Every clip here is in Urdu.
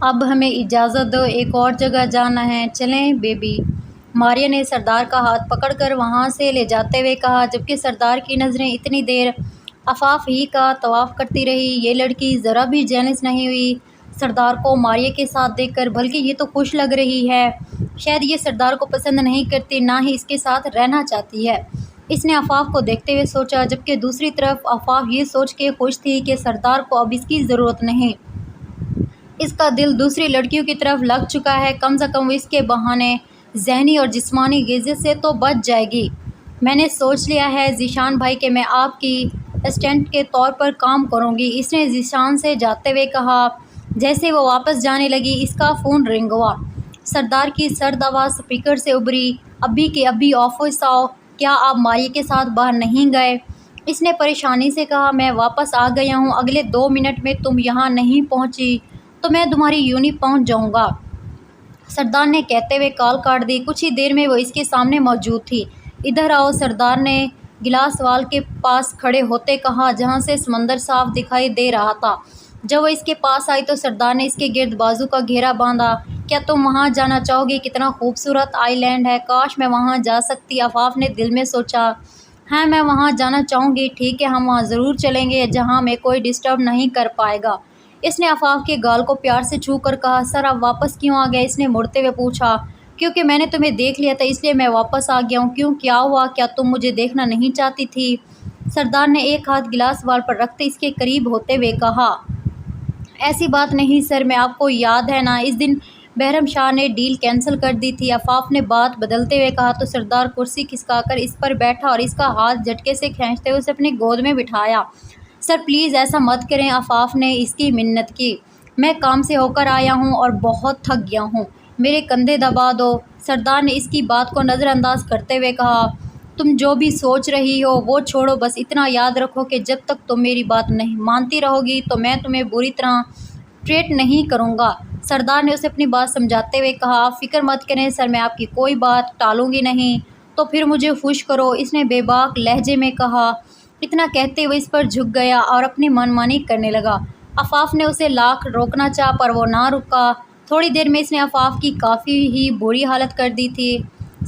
اب ہمیں اجازت دو، ایک اور جگہ جانا ہے، چلیں بیبی۔ ماریا نے سردار کا ہاتھ پکڑ کر وہاں سے لے جاتے ہوئے کہا، جبکہ سردار کی نظریں اتنی دیر آفاق ہی کا طواف کرتی رہی۔ یہ لڑکی ذرا بھی جیلس نہیں ہوئی سردار کو ماریا کے ساتھ دیکھ کر، بلکہ یہ تو خوش لگ رہی ہے۔ شاید یہ سردار کو پسند نہیں کرتی، نہ ہی اس کے ساتھ رہنا چاہتی ہے، اس نے آفاق کو دیکھتے ہوئے سوچا، جبکہ دوسری طرف آفاق یہ سوچ کے خوش تھی کہ سردار کو اب اس کی ضرورت نہیں۔ اس کا دل دوسری لڑکیوں کی طرف لگ چکا ہے، کم از کم وہ اس کے بہانے ذہنی اور جسمانی غذا سے تو بچ جائے گی۔ میں نے سوچ لیا ہے ذیشان بھائی کہ میں آپ کی اسسٹنٹ کے طور پر کام کروں گی، اس نے ذیشان سے جاتے ہوئے کہا۔ جیسے وہ واپس جانے لگی، اس کا فون رنگ ہوا۔ سردار کی سرد آواز سپیکر سے ابھری، ابھی کے ابھی آفس آؤ، کیا آپ ماریا کے ساتھ باہر نہیں گئے؟ اس نے پریشانی سے کہا، میں واپس آ گیا ہوں، اگلے 2 منٹ میں تم یہاں نہیں پہنچی تو میں تمہاری یونٹ پہنچ جاؤں گا۔ سردار نے کہتے ہوئے کال کاٹ دی۔ کچھ ہی دیر میں وہ اس کے سامنے موجود تھی۔ ادھر آؤ، سردار نے گلاس وال کے پاس کھڑے ہوتے کہا، جہاں سے سمندر صاف دکھائی دے رہا تھا۔ جب وہ اس کے پاس آئی تو سردار نے اس کے گرد بازو کا گھیرا باندھا۔ کیا تم وہاں جانا چاہو گی؟ کتنا خوبصورت آئی لینڈ ہے، کاش میں وہاں جا سکتی۔ آفاق نے دل میں سوچا، ہاں میں وہاں جانا چاہوں گی، ٹھیک ہے ہم وہاں ضرور چلیں گے جہاں میں کوئی ڈسٹرب نہیں کر پائے گا۔ اس نے آفاق کے گال کو پیار سے چھو کر کہا، سر آپ واپس کیوں آ گئے؟ اس نے مڑتے ہوئے پوچھا۔ کیونکہ میں نے تمہیں دیکھ لیا تھا، اس لیے میں واپس آ گیا ہوں۔ کیوں، کیا ہوا؟ کیا تم مجھے دیکھنا نہیں چاہتی تھی؟ سردار نے ایک ہاتھ گلاس وال پر رکھتے اس کے قریب ہوتے ہوئے کہا، ایسی بات نہیں سر، میں آپ کو یاد ہے نا اس دن بحرم شاہ نے ڈیل کینسل کر دی تھی۔ آفاق نے بات بدلتے ہوئے کہا تو سردار کرسی کھسکا کر اس پر بیٹھا اور اس کا ہاتھ جھٹکے سے کھینچتے ہوئے اسے اپنی گود میں بٹھایا۔ سر پلیز ایسا مت کریں، آفاق نے اس کی منت کی، میں کام سے ہو کر آیا ہوں اور بہت تھک گیا ہوں، میرے کندھے دبا دو۔ سردار نے اس کی بات کو نظر انداز کرتے ہوئے کہا، تم جو بھی سوچ رہی ہو وہ چھوڑو، بس اتنا یاد رکھو کہ جب تک تم میری بات نہیں مانتی رہو گی تو میں تمہیں بری طرح ٹریٹ نہیں کروں گا۔ سردار نے اسے اپنی بات سمجھاتے ہوئے کہا، آپ فکر مت کریں سر، میں آپ کی کوئی بات ٹالوں گی نہیں، تو پھر مجھے خوش کرو، اس نے بے باک لہجے میں کہا۔ اتنا کہتے ہوئے اس پر جھک گیا اور اپنی من مانی کرنے لگا۔ آفاق نے اسے لاکھ روکنا چاہا پر وہ نہ رکا۔ تھوڑی دیر میں اس نے آفاق کی کافی ہی بری حالت کر دی تھی۔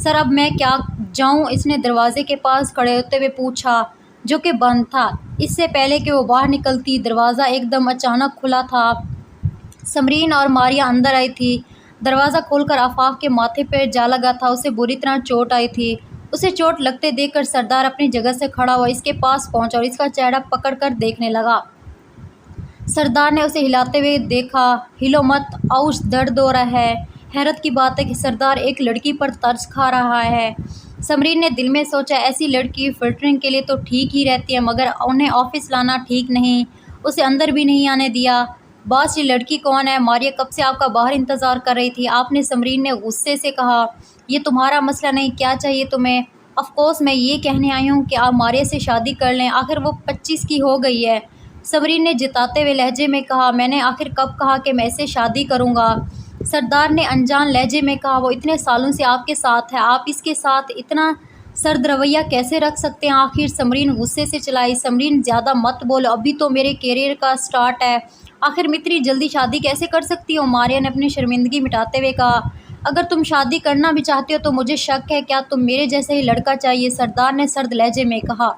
سر اب میں کیا جاؤں؟ اس نے دروازے کے پاس کھڑے ہوتے ہوئے پوچھا، جو کہ بند تھا۔ اس سے پہلے کہ وہ باہر نکلتی دروازہ ایک دم اچانک کھلا تھا۔ سمرین اور ماریا اندر آئی تھی۔ دروازہ کھول کر آفاق کے ماتھے پر جا لگا تھا، اسے بری طرح چوٹ آئی تھی۔ اسے چوٹ لگتے دیکھ کر سردار اپنی جگہ سے کھڑا ہوا، اس کے پاس پہنچا اور اس کا چہرہ پکڑ کر دیکھنے لگا۔ سردار نے اسے ہلاتے ہوئے دیکھا، ہلو مت، آؤچ درد ہو رہا ہے۔ حیرت کی بات ہے کہ سردار ایک لڑکی پر ترس کھا رہا ہے۔ سمرین نے دل میں سوچا، ایسی لڑکی فلرٹنگ کے لیے تو ٹھیک ہی رہتی ہے، مگر انہیں آفس لانا ٹھیک نہیں۔ اسے اندر بھی نہیں آنے دیا۔ باس یہ لڑکی کون ہے؟ ماریا کب سے آپ کا باہر انتظار کر رہی تھی، آپ نے، سمرین نے غصے سے کہا۔ یہ تمہارا مسئلہ نہیں، کیا چاہیے تمہیں؟ آف کورس میں یہ کہنے آئی ہوں کہ آپ ماریا سے شادی کر لیں، آخر وہ 25 کی ہو گئی ہے، سمرین نے جتاتے ہوئے لہجے میں کہا۔ میں نے آخر کب کہا کہ میں اسے شادی کروں گا؟ سردار نے انجان لہجے میں کہا، وہ اتنے سالوں سے آپ کے ساتھ ہے، آپ اس کے ساتھ اتنا سرد رویہ کیسے رکھ سکتے ہیں؟ آخر سمرین غصے سے چلائی، سمرین زیادہ مت بولو، ابھی تو میرے کیریئر کا سٹارٹ ہے، آخر میں اتنی جلدی شادی کیسے کر سکتی ہو؟ ماریا نے اپنی شرمندگی مٹاتے ہوئے کہا، اگر تم شادی کرنا بھی چاہتے ہو تو مجھے شک ہے، کیا تم میرے جیسا ہی لڑکا چاہیے؟ سردار نے سرد لہجے میں کہا۔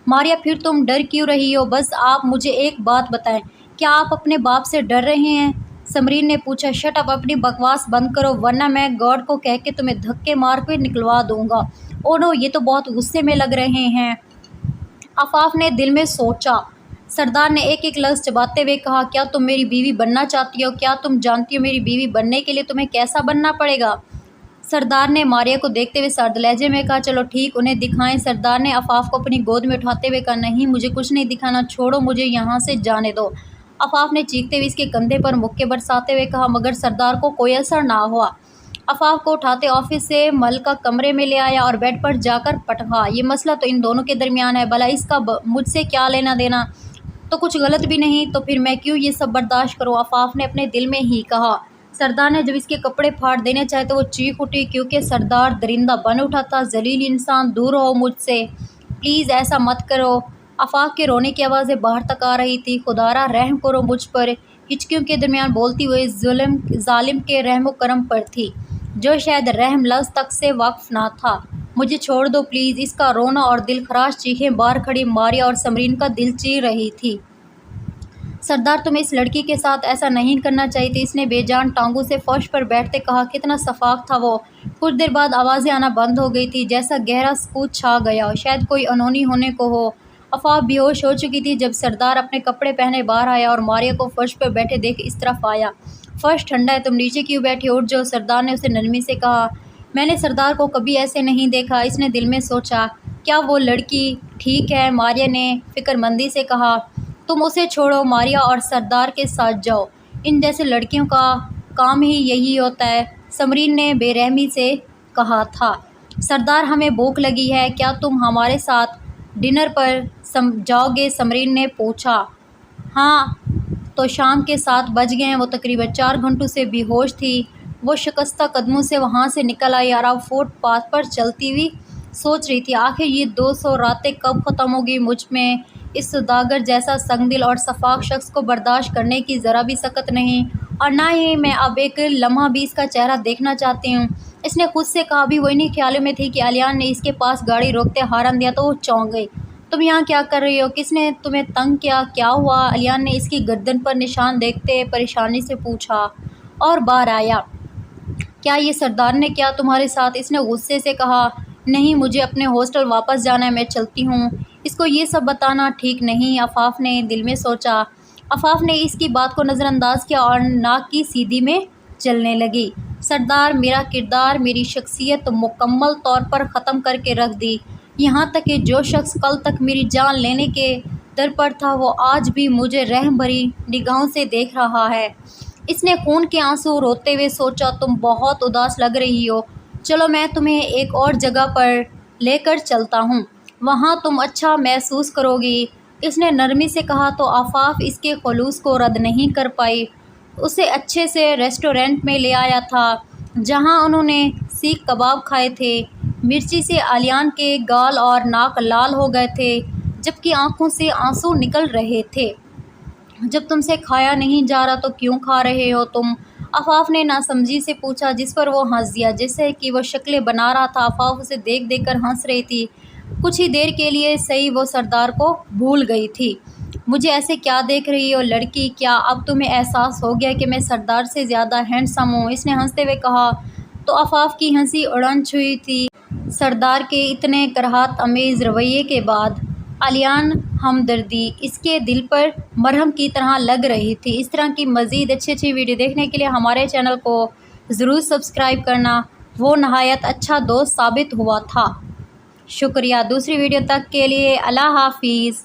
ماریا پھر تم ڈر کیوں رہی ہو؟ بس آپ مجھے ایک بات بتائیں، کیا آپ اپنے باپ سے ڈر رہے ہیں؟ سمرین نے پوچھا۔ شٹ اپ، اپنی بکواس بند کرو ورنہ میں گارڈ کو کہہ کے تمہیں دھکے مار کے نکلوا دوں گا۔ او نو، یہ تو بہت غصے میں لگ رہے ہیں، آفاق نے دل میں سوچا۔ سردار نے ایک ایک لفظ چباتے ہوئے کہا، کیا تم میری بیوی بننا چاہتی ہو؟ کیا تم جانتی ہو میری بیوی بننے کے لیے تمہیں کیسا بننا پڑے گا؟ سردار نے ماریا کو دیکھتے ہوئے سرد لہجے میں کہا، چلو ٹھیک، انہیں دکھائیں۔ سردار نے آفاق کو اپنی گود میں اٹھاتے ہوئے کہا، نہیں مجھے کچھ نہیں دکھانا، چھوڑو مجھے یہاں سے جانے دو۔ آفاق نے چیختے ہوئے اس کے کندھے پر مکے برساتے ہوئے کہا، مگر سردار کو کوئی اثر نہ ہوا۔ آفاق کو اٹھاتے آفس سے ملکہ کمرے میں لے آیا اور بیڈ پر جا کر پٹکا۔ یہ مسئلہ تو ان دونوں کے درمیان ہے، بھلا اس کا مجھ سے کیا لینا دینا؟ تو کچھ غلط بھی نہیں، تو پھر میں کیوں یہ سب برداشت کروں؟ آفاق نے اپنے دل میں ہی کہا۔ سردار نے جب اس کے کپڑے پھاڑ دینے چاہے تو وہ چیخ اٹھی، کیونکہ سردار درندہ بن اٹھا تھا، ذلیل انسان دور ہو مجھ سے، پلیز ایسا مت کرو۔ آفاق کے رونے کی آوازیں باہر تک آ رہی تھی، خدارا رحم کرو مجھ پر، ہچکیوں کے درمیان بولتی ہوئی ظالم کے رحم و کرم پر تھی، جو شاید رحم لفظ تک سے واقف نہ تھا۔ مجھے چھوڑ دو پلیز۔ اس کا رونا اور دل خراش چیخیں باہر کھڑی ماریا اور سمرین کا دل چیر رہی تھی۔ سردار تمہیں اس لڑکی کے ساتھ ایسا نہیں کرنا چاہیے تھی، اس نے بے جان ٹانگوں سے فرش پر بیٹھتے کہا۔ کتنا شفاف تھا وہ۔ کچھ دیر بعد آوازیں آنا بند ہو گئی تھی، جیسا گہرا سکوت چھا گیا، شاید کوئی انہونی ہونے کو ہو۔ آفاق بے ہوش ہو چکی تھی جب سردار اپنے کپڑے پہنے باہر آیا اور ماریا کو فرش پر بیٹھے دیکھ اس طرف آیا۔ فرش ٹھنڈا ہے، تم نیچے کیوں بیٹھی، اٹھ جاؤ، سردار نے اسے نرمی سے کہا۔ میں نے سردار کو کبھی ایسے نہیں دیکھا، اس نے دل میں سوچا۔ کیا وہ لڑکی ٹھیک ہے؟ ماریا نے فکر مندی سے کہا۔ تم اسے چھوڑو ماریا اور سردار کے ساتھ جاؤ، ان جیسے لڑکیوں کا کام ہی یہی ہوتا ہے، سمرین نے بے رحمی سے کہا تھا۔ سردار ہمیں بھوک لگی ہے، کیا تم ہمارے ساتھ ڈنر پر جاؤ گے؟ سمرین نے پوچھا۔ ہاں تو شام کے 7 بج گئے ہیں۔ وہ تقریباً 4 گھنٹوں سے بے ہوش تھی۔ وہ شکستہ قدموں سے وہاں سے نکل آئی اور اب فوٹ پاتھ پر چلتی ہوئی سوچ رہی تھی، آخر یہ 200 راتیں کب ختم ہوگی؟ مجھ میں اس سوداگر جیسا سنگ دل اور شفاف شخص کو برداشت کرنے کی ذرا بھی سکت نہیں، اور نہ ہی میں اب ایک لمحہ بھی اس کا چہرہ دیکھنا چاہتی ہوں، اس نے خود سے کہا۔ ابھی وہ انہی خیالوں میں تھی کہ الیان نے اس کے پاس گاڑی روکتے ہارن دیا تو وہ چونک گئی۔ تم یہاں کیا کر رہی ہو؟ کس نے تمہیں تنگ کیا؟ کیا ہوا؟ الیان نے اس کی گردن پر نشان دیکھتے پریشانی سے پوچھا اور باہر آیا۔ کیا یہ سردار نے کیا تمہارے ساتھ؟ اس نے غصے سے کہا۔ نہیں، مجھے اپنے ہاسٹل واپس جانا ہے، میں چلتی ہوں۔ اس کو یہ سب بتانا ٹھیک نہیں، آفاق نے دل میں سوچا۔ آفاق نے اس کی بات کو نظر انداز کیا اور ناک کی سیدھی میں چلنے لگی۔ سردار، میرا کردار، میری شخصیت مکمل طور پر ختم کر کے رکھ دی، یہاں تک کہ جو شخص کل تک میری جان لینے کے در پر تھا وہ آج بھی مجھے رحم بھری نگاہوں سے دیکھ رہا ہے۔ اس نے خون کے آنسو روتے ہوئے سوچا، تم بہت اداس لگ رہی ہو، چلو میں تمہیں ایک اور جگہ پر لے کر چلتا ہوں، وہاں تم اچھا محسوس کرو گی، اس نے نرمی سے کہا۔ تو آفاق اس کے خلوص کو رد نہیں کر پائی، اسے اچھے سے ریسٹورنٹ میں لے آیا تھا جہاں انہوں نے سیخ کباب کھائے تھے۔ مرچی سے الیان کے گال اور ناک لال ہو گئے تھے جبکہ آنکھوں سے آنسو نکل رہے تھے۔ جب تم سے کھایا نہیں جا رہا تو کیوں کھا رہے ہو تم؟ آفاق نے ناسمجھی سے پوچھا، جس پر وہ ہنس دیا، جیسے کہ وہ شکلیں بنا رہا تھا۔ آفاق اسے دیکھ دیکھ کر ہنس رہی تھی، کچھ ہی دیر کے لیے سہی وہ سردار کو بھول گئی تھی۔ مجھے ایسے کیا دیکھ رہی ہو لڑکی، کیا اب تمہیں احساس ہو گیا کہ میں سردار سے زیادہ ہینڈسم ہوں؟ اس نے ہنستے ہوئے کہا۔ تو آفاق کی ہنسی اڑن چھوئی تھی۔ سردار کے اتنے کراہت آمیز رویے کے بعد الیان ہمدردی اس کے دل پر مرہم کی طرح لگ رہی تھی۔ اس طرح کی مزید اچھی ویڈیو دیکھنے کے لیے ہمارے چینل کو ضرور سبسکرائب کرنا، وہ نہایت اچھا دوست ثابت ہوا تھا۔ شکریہ۔ دوسری ویڈیو تک کے لیے اللہ حافظ۔